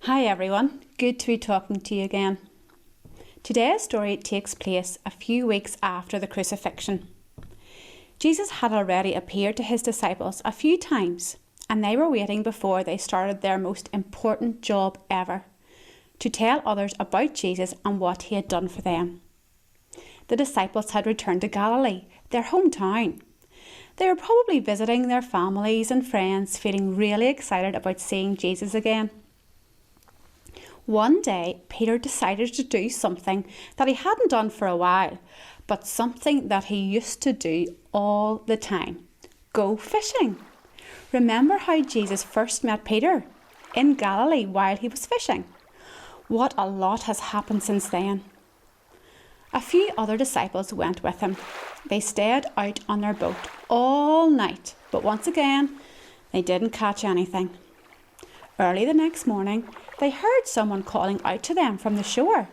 Hi everyone, good to be talking to you again. Today's story takes place a few weeks after the crucifixion. Jesus had already appeared to his disciples a few times, and they were waiting before they started their most important job ever, to tell others about Jesus and what he had done for them. The disciples had returned to Galilee, their hometown. They were probably visiting their families and friends, feeling really excited about seeing Jesus again. One day, Peter decided to do something that he hadn't done for a while, but something that he used to do all the time. Go fishing. Remember how Jesus first met Peter? In Galilee while he was fishing. What a lot has happened since then. A few other disciples went with him. They stayed out on their boat all night, but once again, they didn't catch anything. Early the next morning, they heard someone calling out to them from the shore.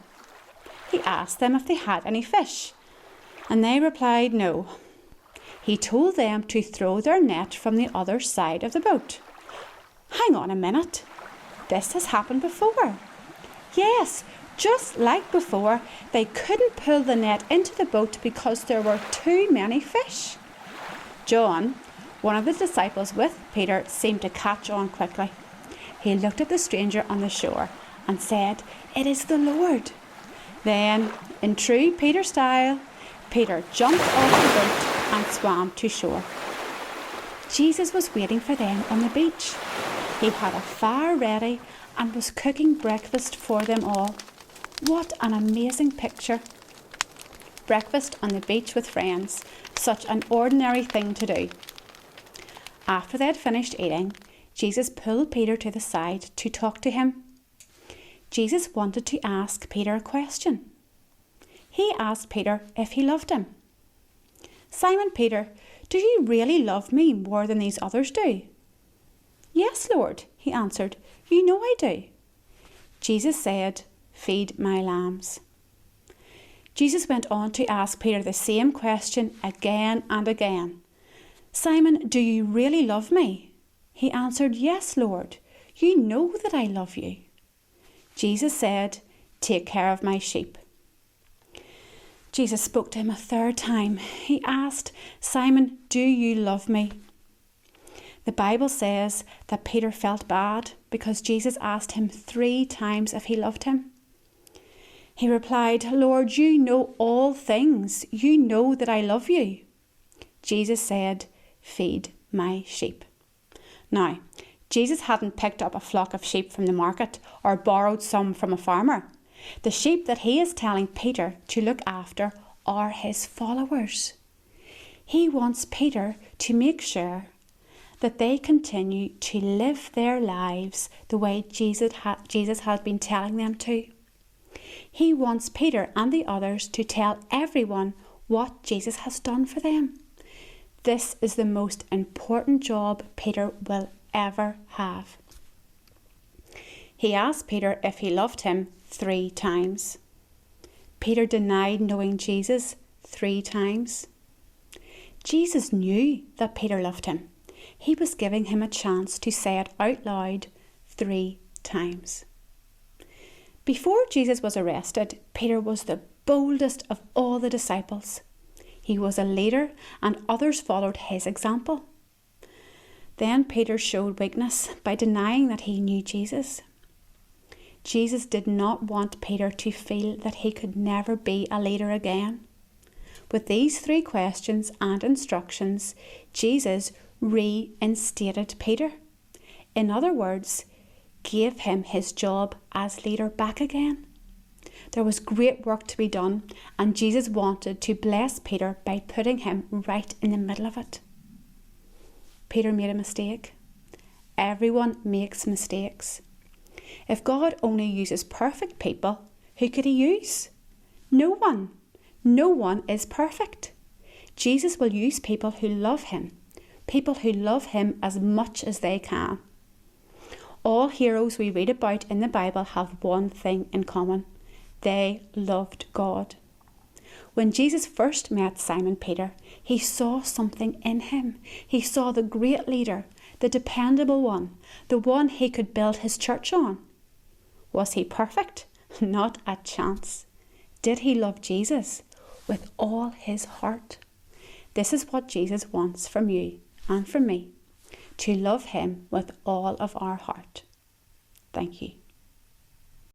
He asked them if they had any fish, and they replied no. He told them to throw their net from the other side of the boat. Hang on a minute. This has happened before. Yes, just like before, they couldn't pull the net into the boat because there were too many fish. John, one of the disciples with Peter, seemed to catch on quickly. He looked at the stranger on the shore and said, "It is the Lord." Then, in true Peter style, Peter jumped off the boat and swam to shore. Jesus was waiting for them on the beach. He had a fire ready and was cooking breakfast for them all. What an amazing picture. Breakfast on the beach with friends, such an ordinary thing to do. After they had finished eating, Jesus pulled Peter to the side to talk to him. Jesus wanted to ask Peter a question. He asked Peter if he loved him. "Simon Peter, do you really love me more than these others do?" "Yes, Lord," he answered. "You know I do." Jesus said, "Feed my lambs." Jesus went on to ask Peter the same question again and again. "Simon, do you really love me?" He answered, "Yes, Lord, you know that I love you." Jesus said, "Take care of my sheep." Jesus spoke to him a third time. He asked, "Simon, do you love me?" The Bible says that Peter felt bad because Jesus asked him 3 times if he loved him. He replied, "Lord, you know all things. You know that I love you." Jesus said, "Feed my sheep." Now, Jesus hadn't picked up a flock of sheep from the market or borrowed some from a farmer. The sheep that he is telling Peter to look after are his followers. He wants Peter to make sure that they continue to live their lives the way Jesus has been telling them to. He wants Peter and the others to tell everyone what Jesus has done for them. This is the most important job Peter will ever have. He asked Peter if he loved him 3 times. Peter denied knowing Jesus 3 times. Jesus knew that Peter loved him. He was giving him a chance to say it out loud 3 times. Before Jesus was arrested, Peter was the boldest of all the disciples. He was a leader and others followed his example. Then Peter showed weakness by denying that he knew Jesus. Jesus did not want Peter to feel that he could never be a leader again. With these 3 questions and instructions, Jesus reinstated Peter. In other words, gave him his job as leader back again. There was great work to be done, and Jesus wanted to bless Peter by putting him right in the middle of it. Peter made a mistake. Everyone makes mistakes. If God only uses perfect people, who could he use? No one. No one is perfect. Jesus will use people who love him, people who love him as much as they can. All heroes we read about in the Bible have one thing in common. They loved God. When Jesus first met Simon Peter, he saw something in him. He saw the great leader, the dependable one, the one he could build his church on. Was he perfect? Not a chance. Did he love Jesus? With all his heart. This is what Jesus wants from you and from me, to love him with all of our heart. Thank you.